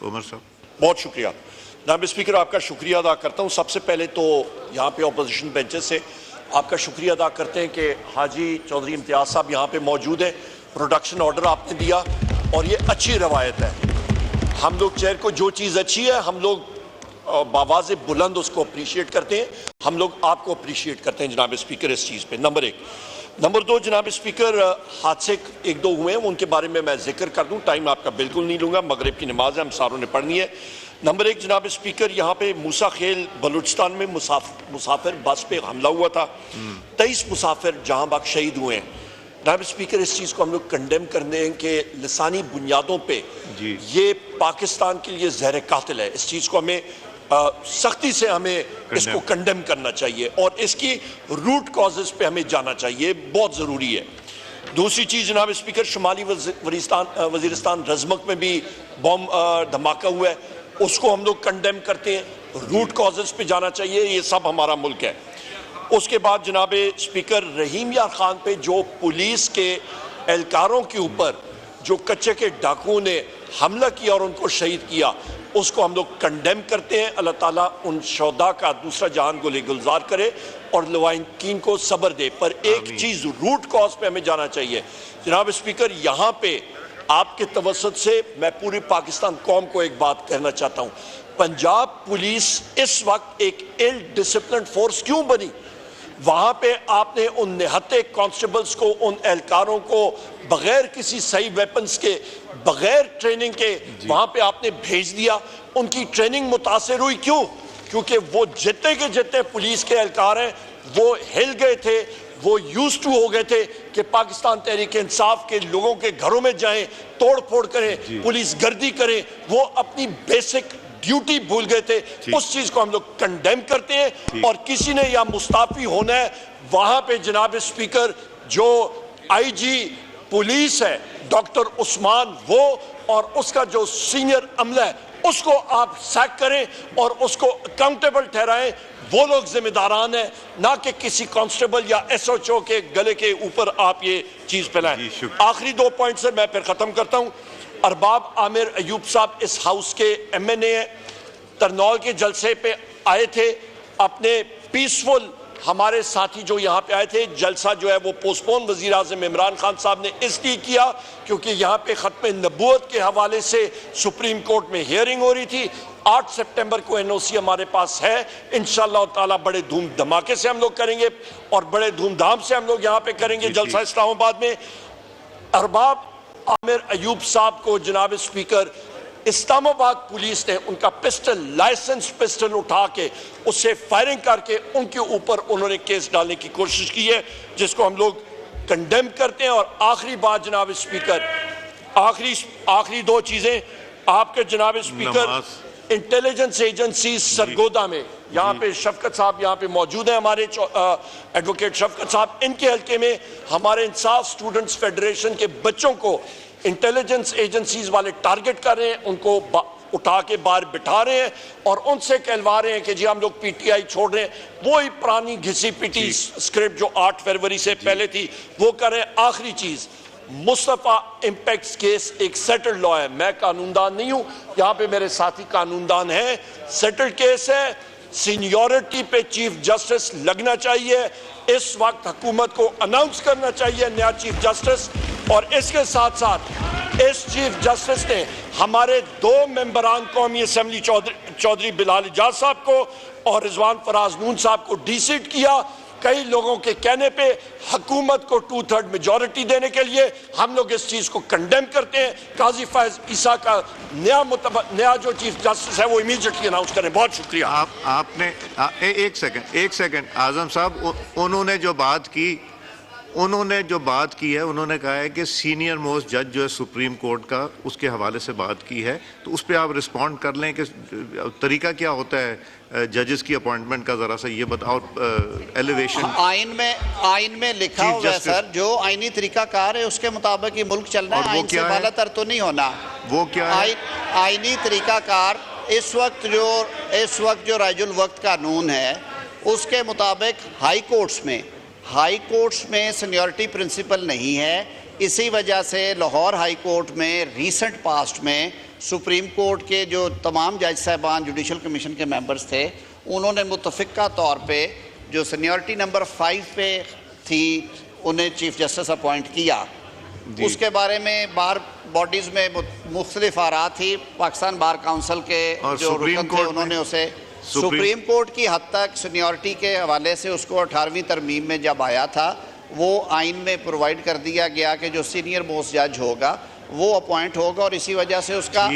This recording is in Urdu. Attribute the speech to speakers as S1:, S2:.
S1: عمر صاحب
S2: بہت شکریہ جناب اسپیکر، آپ کا شکریہ ادا کرتا ہوں۔ سب سے پہلے تو یہاں پہ اپوزیشن بینچز سے آپ کا شکریہ ادا کرتے ہیں کہ حاجی چودھری امتیاز صاحب یہاں پہ موجود ہیں، پروڈکشن آرڈر آپ نے دیا اور یہ اچھی روایت ہے۔ ہم لوگ چیئر کو جو چیز اچھی ہے ہم لوگ بآواز بلند اس کو اپریشیٹ کرتے ہیں، ہم لوگ آپ کو اپریشیٹ کرتے ہیں جناب اسپیکر اس چیز پہ، نمبر ایک۔ نمبر دو جناب اسپیکر، حادثے ایک دو ہوئے ہیں ان کے بارے میں ذکر کر دوں، ٹائم آپ کا بالکل نہیں لوں گا، مغرب کی نماز ہے ہم ساروں نے پڑھنی ہے۔ نمبر ایک جناب اسپیکر، یہاں پہ موسیٰ خیل بلوچستان میں مسافر بس پہ حملہ ہوا تھا، 23 مسافر جہاں باگ شہید ہوئے ہیں۔ جناب اسپیکر اس چیز کو ہم لوگ کنڈیم کرنے ہیں کہ لسانی بنیادوں پہ یہ پاکستان کے لیے زہر قاتل ہے، اس چیز کو ہمیں سختی سے ہمیں اس کو کنڈیم کرنا چاہیے اور اس کی روٹ کازز پہ ہمیں جانا چاہیے، بہت ضروری ہے۔ دوسری چیز جناب اسپیکر، شمالی وزیرستان رزمک میں بھی بم دھماکہ ہوا ہے، اس کو ہم لوگ کنڈیم کرتے ہیں، روٹ کازز پہ جانا چاہیے، یہ سب ہمارا ملک ہے۔ اس کے بعد جناب اسپیکر، رحیم یار خان پہ جو پولیس کے اہلکاروں کے اوپر جو کچے کے ڈاکوؤں نے حملہ کیا اور ان کو شہید کیا، اس کو ہم لوگ کنڈیم کرتے ہیں۔ اللہ تعالیٰ ان شہداء کا دوسرا جہان گلے گلزار کرے اور لواحقین کو صبر دے، پر ایک چیز روٹ کاز پہ ہمیں جانا چاہیے۔ جناب اسپیکر، یہاں پہ آپ کے توسط سے میں پوری پاکستان قوم کو ایک بات کہنا چاہتا ہوں، پنجاب پولیس اس وقت ایک ایل ڈسپلنڈ فورس کیوں بنی؟ وہاں پہ آپ نے ان نہتے کانسٹیبلز کو، ان اہلکاروں کو بغیر کسی صحیح ویپنز کے، بغیر ٹریننگ کے وہاں پہ آپ نے بھیج دیا۔ ان کی ٹریننگ متاثر ہوئی، کیوں؟ کیونکہ وہ جتنے کے جتنے پولیس کے اہلکار ہیں وہ ہل گئے تھے، وہ یوزڈ ٹو ہو گئے تھے کہ پاکستان تحریک انصاف کے لوگوں کے گھروں میں جائیں، توڑ پھوڑ کریں، پولیس گردی کریں، وہ اپنی بیسک ڈیوٹی بھول گئے تھے۔ اس چیز کو ہم لوگ کنڈیم کرتے ہیں اور کسی نے یا مستعفی ہونا ہے وہاں پہ جناب اسپیکر جو آئی جی پولیس ہے ڈاکٹر عثمان، وہ اور اس کا جو سینئر عملہ ہے اس کو آپ سیک کریں اور اس کو اکاؤنٹیبل ٹھہرائیں، وہ لوگ ذمہ داران ہیں، نہ کہ کسی کانسٹیبل یا ایس ایچ او کے گلے کے اوپر آپ یہ چیز پھیلائیں۔ آخری دو پوائنٹ سے میں پھر ختم کرتا ہوں۔ ارباب عامر ایوب صاحب اس ہاؤس کے ایم این اے ہیں، ترنول کے جلسے پہ آئے تھے، اپنے پیسفل ہمارے ساتھی جو یہاں پہ آئے تھے، جلسہ جو ہے وہ پوسٹ پون وزیر اعظم عمران خان صاحب نے اس لیے کیا کیونکہ یہاں پہ ختم نبوت کے حوالے سے سپریم کورٹ میں ہیئرنگ ہو رہی تھی۔ 8 سپٹمبر کو این او سی ہمارے پاس ہے، انشاءاللہ تعالیٰ بڑے دھوم دھماکے سے ہم لوگ کریں گے اور بڑے دھوم دھام سے ہم لوگ یہاں پہ کریں گے جلسہ اسلام آباد میں۔ ارباب عامر ایوب صاحب کو جناب اسپیکر، اسلام آباد پولیس نے ان کا پسٹل، لائسنس پسٹل اٹھا کے اس سے فائرنگ کر کے ان کے اوپر انہوں نے کیس ڈالنے کی کوشش کی ہے، جس کو ہم لوگ کنڈیم کرتے ہیں۔ اور آخری بات جناب اسپیکر، آخری دو چیزیں آپ کے جناب اسپیکر، انٹیلیجنس ایجنسی سرگودا میں یہاں پہ شفقت صاحب یہاں پہ موجود ہیں، ہمارے ایڈوکیٹ شفقت صاحب، ان کے حلقے میں ہمارے انصاف سٹوڈنٹس فیڈریشن کے بچوں کو انٹیلیجنس ایجنسیز والے ٹارگٹ کر رہے ہیں، ان کو اٹھا کے باہر بٹھا رہے ہیں اور ان سے کہلوا رہے ہیں کہ جی ہم لوگ پی ٹی آئی چھوڑ رہے ہیں، وہی پرانی گھسی پیٹی سکرپٹ جو 8 فروری سے پہلے تھی وہ کر رہے ہیں۔ آخری چیز، مصطفیٰ امپیکٹس کیس ایک سیٹلڈ لا ہے، میں قانون دان نہیں ہوں، یہاں پہ میرے ساتھی قانون دان ہیں، سیٹلڈ کیس ہے، سینیورٹی پہ چیف جسٹس لگنا چاہیے، اس وقت حکومت کو اناؤنس کرنا چاہیے نیا چیف جسٹس، اور اس کے ساتھ ساتھ اس چیف جسٹس نے ہمارے 2 ممبران قومی اسمبلی چودھری بلال اجاز صاحب کو اور رضوان فراز نون صاحب کو ڈی سیٹ کیا، کئی لوگوں کے کہنے پہ حکومت کو 2/3 میجورٹی دینے کے لیے۔ ہم لوگ اس چیز کو کنڈیم کرتے ہیں۔ قاضی فائز عیسیٰ کا نیا جو چیف جسٹس ہے وہ امیجیٹلی اناؤنس کریں۔ بہت شکریہ۔
S1: آپ نے ایک سیکنڈ اعظم صاحب، انہوں نے جو بات کی ہے، انہوں نے کہا ہے کہ سینئر موسٹ جج جو ہے سپریم کورٹ کا، اس کے حوالے سے بات کی ہے، تو اس پہ آپ رسپونڈ کر لیں کہ طریقہ کیا ہوتا ہے ججز کی اپوائنٹمنٹ کا، ذرا سا یہ بتاؤ۔ ایلیویشن
S3: آئین میں لکھا ہوا ہے سر، جو آئینی طریقہ کار ہے اس کے مطابق یہ ملک چلنا ہے، آئین سے بالا تر تو نہیں ہونا۔
S1: وہ کیا ہے؟
S3: آئینی طریقہ کار اس وقت جو رائج الوقت قانون ہے اس کے مطابق ہائی کورٹس میں سینیورٹی پرنسپل نہیں ہے، اسی وجہ سے لاہور ہائی کورٹ میں ریسنٹ پاسٹ میں سپریم کورٹ کے جو تمام جج صاحبان جوڈیشل کمیشن کے ممبرز تھے انہوں نے متفقہ طور پہ جو سینیورٹی نمبر 5 پہ تھی انہیں چیف جسٹس اپوائنٹ کیا. اس کے بارے میں بار باڈیز میں مختلف آرات تھی. پاکستان بار کونسل کے جو رکن تھے انہوں نے اسے سپریم کورٹ کی حد تک سینیورٹی کے حوالے سے اس کو 18ویں ترمیم میں جب آیا تھا وہ آئین میں پرووائڈ کر دیا گیا کہ جو سینئر موسٹ جج ہوگا وہ اپوائنٹ ہوگا اور اسی وجہ سے اس کا